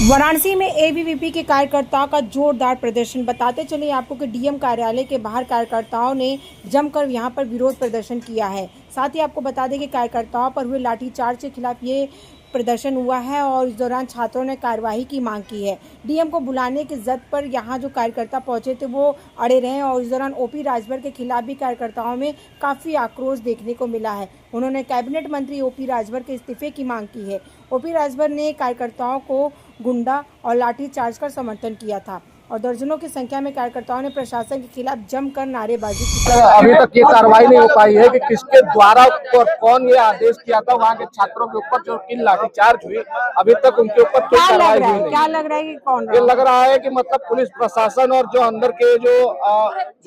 वाराणसी में एबीवीपी के कार्यकर्ताओं का जोरदार प्रदर्शन। बताते चले आपको कि डीएम कार्यालय के बाहर कार्यकर्ताओं ने जमकर यहां पर विरोध प्रदर्शन किया है। साथ ही आपको बता दें कि कार्यकर्ताओं पर हुए लाठीचार्ज के खिलाफ ये प्रदर्शन हुआ है और इस दौरान छात्रों ने कार्यवाही की मांग की है। डीएम को बुलाने की जद पर यहां जो कार्यकर्ता पहुंचे थे वो अड़े रहे और इस दौरान ओपी राजभर के खिलाफ भी कार्यकर्ताओं में काफ़ी आक्रोश देखने को मिला है। उन्होंने कैबिनेट मंत्री ओपी राजभर के इस्तीफे की मांग की है। ओपी राजभर ने कार्यकर्ताओं को गुंडा और लाठीचार्ज का समर्थन किया था और दर्जनों की संख्या में कार्यकर्ताओं ने प्रशासन के खिलाफ जमकर नारेबाजी की। अभी तक ये कार्रवाई नहीं हो पाई है कि किसके द्वारा और कौन ये आदेश किया था वहाँ के छात्रों के ऊपर जो की लाठीचार्ज हुई, अभी तक उनके ऊपर कोई कार्रवाई हुई नहीं। क्या लग रहा है कि कौन? ये लग रहा है कि मतलब पुलिस प्रशासन और जो अंदर के जो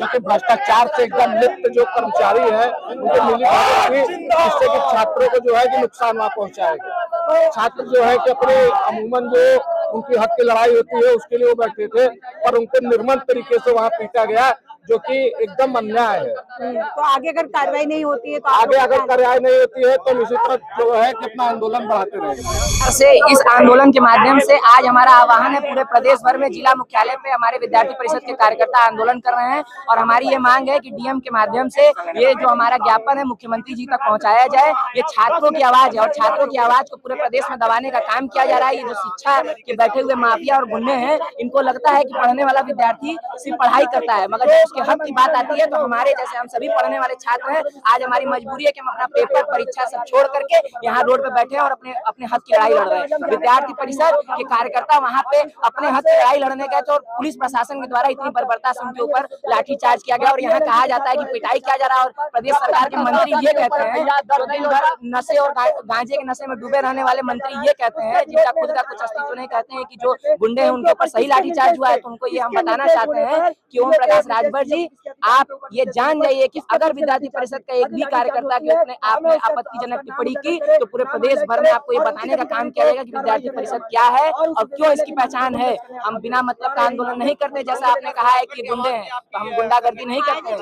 कि भ्रष्टाचार से एकदम लिप्त जो कर्मचारी है उनके मिलीभगत हुई, जिससे कि छात्रों को जो है कि नुकसान वहाँ पहुँचाएगा। छात्र जो है कि अपने अमूमन जो उनकी हक की लड़ाई होती है उसके लिए वो बैठे थे, पर उनको निर्मम तरीके से वहाँ पीटा गया, जो कि एकदम अन्याय है। तो आगे अगर कार्रवाई नहीं होती है तो आगे अगर कार्रवाई नहीं होती है तो इसी तरह जो है कि अपना आंदोलन बढ़ाते रहेंगे। से इस आंदोलन के माध्यम से आज हमारा आह्वान है, पूरे प्रदेश भर में जिला मुख्यालय पे हमारे विद्यार्थी परिषद के कार्यकर्ता आंदोलन कर रहे हैं और हमारी ये मांग है कि डीएम के माध्यम से ये जो हमारा ज्ञापन है मुख्यमंत्री जी तक पहुंचाया जाए। ये छात्रों की आवाज है और छात्रों की आवाज को पूरे प्रदेश में दबाने का काम किया जा रहा है। ये जो शिक्षा के बैठे हुए माफिया और गुंडे हैं, इनको लगता है कि पढ़ने वाला विद्यार्थी सिर्फ पढ़ाई करता है, मगर जब उसके हक की बात आती है तो हमारे जैसे हम सभी पढ़ने वाले छात्र हैं, आज हमारी मजबूरी है कि हम अपना पेपर परीक्षा सब छोड़ करके यहाँ रोड पे बैठे हैं और अपने हक की लड़ाई लड़ रहे हैं। विद्यार्थी परिषद के कार्यकर्ता वहाँ पे अपने हक की लड़ाई लड़ने गए तो पूलिस प्रशासन के द्वारा इतनी बर्बरता से उनके ऊपर लाठीचार्ज किया गया और यहाँ कहा जाता है कि पिटाई किया जा रहा है। और प्रदेश सरकार के मंत्री ये कहते हैं, जो दिन भर नशे और गांजे के नशे में डूबे रहने वाले मंत्री ये कहते हैं, जिनका खुद का कुछ अस्तित्व नहीं, कहते हैं कि जो गुंडे हैं उनके ऊपर सही लाठीचार्ज हुआ है। तो उनको ये हम बताना चाहते हैं कि ओम प्रकाश राजभर जी, आप ये जान जाइए कि अगर विद्यार्थी परिषद का एक भी कार्यकर्ता के अपने आप में आपत्तिजनक टिप्पणी की तो पूरे प्रदेश भर में आपको ये बताने का काम किया जाएगा कि विद्यार्थी परिषद क्या है और क्यों इसकी पहचान है। हम बिना मतलब का आंदोलन नहीं करते, जैसा आपने कहा है कि गुंडे हैं तो हम गुंडागर्दी नहीं करते हैं।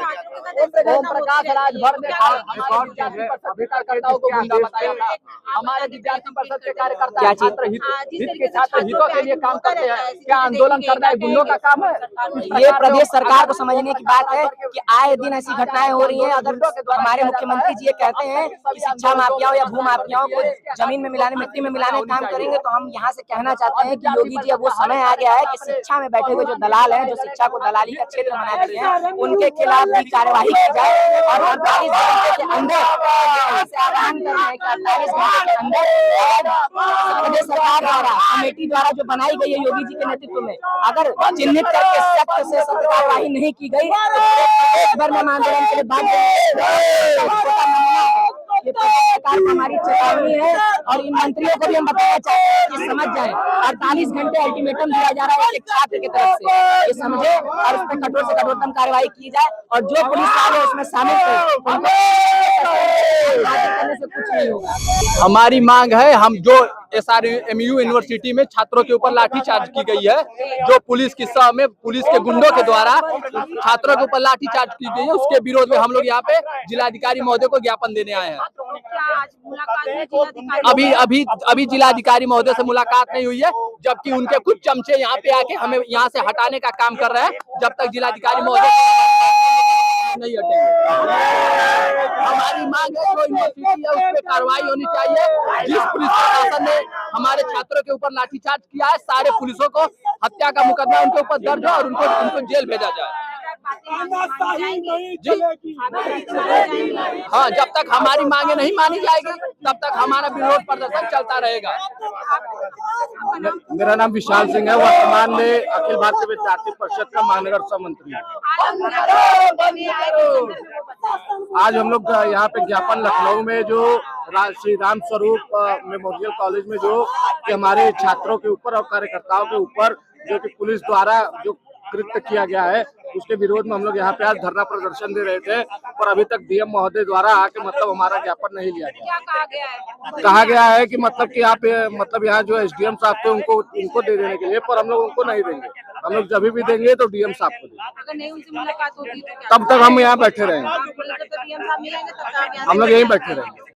ओम प्रकाश राजभर ने कार्यकर्ताओं को गुंडा बताया था। हमारे विद्यार्थी परिषद के कार्यकर्ता क्या छात्र हित के छात्र हितों के लिए काम करते हैं, क्या आंदोलन करना है गुंडों का काम है? ये प्रदेश सरकार को समझने की बात है कि आए दिन ऐसी घटनाएं हो रही हैं। अगर हमारे मुख्यमंत्री जी ये कहते हैं कि शिक्षा माफियाओं या भू माफियाओं को जमीन में मिलाने, मिट्टी में मिलाने का काम करेंगे, तो हम यहाँ से कहना चाहते हैं कि योगी जी अब वो समय आ गया है कि शिक्षा में बैठे हुए जो दलाल हैं, जो शिक्षा को दलाली का क्षेत्र बना दिए हैं, उनके खिलाफ भी कार्यवाही की जाए और 48 घंटे के अंदर आह्वान कर रहे हैं कि 48 घंटे के अंदर प्रदेश सरकार द्वारा कमेटी द्वारा जो बनाई गई है योगी जी के नेतृत्व में, अगर चिन्हित करके सख्त से सख्त कार्यवाही नहीं की गई तो आंदोलन के लिए भाग ये सरकार की हमारी चेतावनी है। और इन मंत्रियों को भी हम बताना चाहते हैं कि समझ जाए, 48 घंटे अल्टीमेटम दिया जा रहा है एक छात्र की तरफ से, ये समझे और उस पर कठोर से कठोरतम कार्रवाई की जाए और जो पुलिस वाले उसमें शामिल करने से कुछ नहीं होगा। हमारी मांग है, हम जो SRMU यूनिवर्सिटी में छात्रों के ऊपर लाठीचार्ज की गई है, जो पुलिस की सह में पुलिस के गुंडों के द्वारा छात्रों के ऊपर लाठीचार्ज की गई है, उसके विरोध में हम लोग यहाँ पे जिलाधिकारी महोदय को ज्ञापन देने आए हैं। अभी जिलाधिकारी महोदय से मुलाकात नहीं हुई है, जबकि उनके कुछ चमचे यहाँ पे आके हमें यहाँ से हटाने का काम कर रहे हैं। जब तक जिलाधिकारी महोदय नहीं हटेंगे, हमारी मांग है जो यूनिवर्सिटी है उस पर कार्रवाई होनी चाहिए। जिस पुलिस प्रशासन ने हमारे छात्रों के ऊपर लाठीचार्ज किया है, सारे पुलिसों को हत्या का मुकदमा उनके ऊपर दर्ज हो और उनको जेल भेजा जाए। हाँ, जब तक हमारी मांगे नहीं मानी जाएगी तब तक हमारा विरोध प्रदर्शन चलता रहेगा। मेरा नाम विशाल सिंह है, वर्तमान में अखिल भारतीय विद्यार्थी परिषद का महानगर सह मंत्री हूँ। आज हम लोग यहाँ पे ज्ञापन लखनऊ में जो श्री राम स्वरूप मेमोरियल कॉलेज में जो कि हमारे छात्रों के ऊपर और कार्यकर्ताओं के ऊपर जो कि पुलिस द्वारा जो कृत्य किया गया है, उसके विरोध में हम लोग यहाँ पे आज धरना प्रदर्शन दे रहे थे और अभी तक डीएम महोदय द्वारा आके मतलब हमारा ज्ञापन नहीं लिया गया। कहा गया है कि मतलब कि आप मतलब यहाँ जो एसडीएम साहब थे उनको दे देने के लिए, पर हम लोग उनको नहीं देंगे। हम लोग जब भी देंगे तो डीएम साहब को देंगे। अगर नहीं उनसे मुलाकात होती तो तब तक हम यहाँ बैठे रहेंगे, हम लोग यहीं बैठे रहेंगे।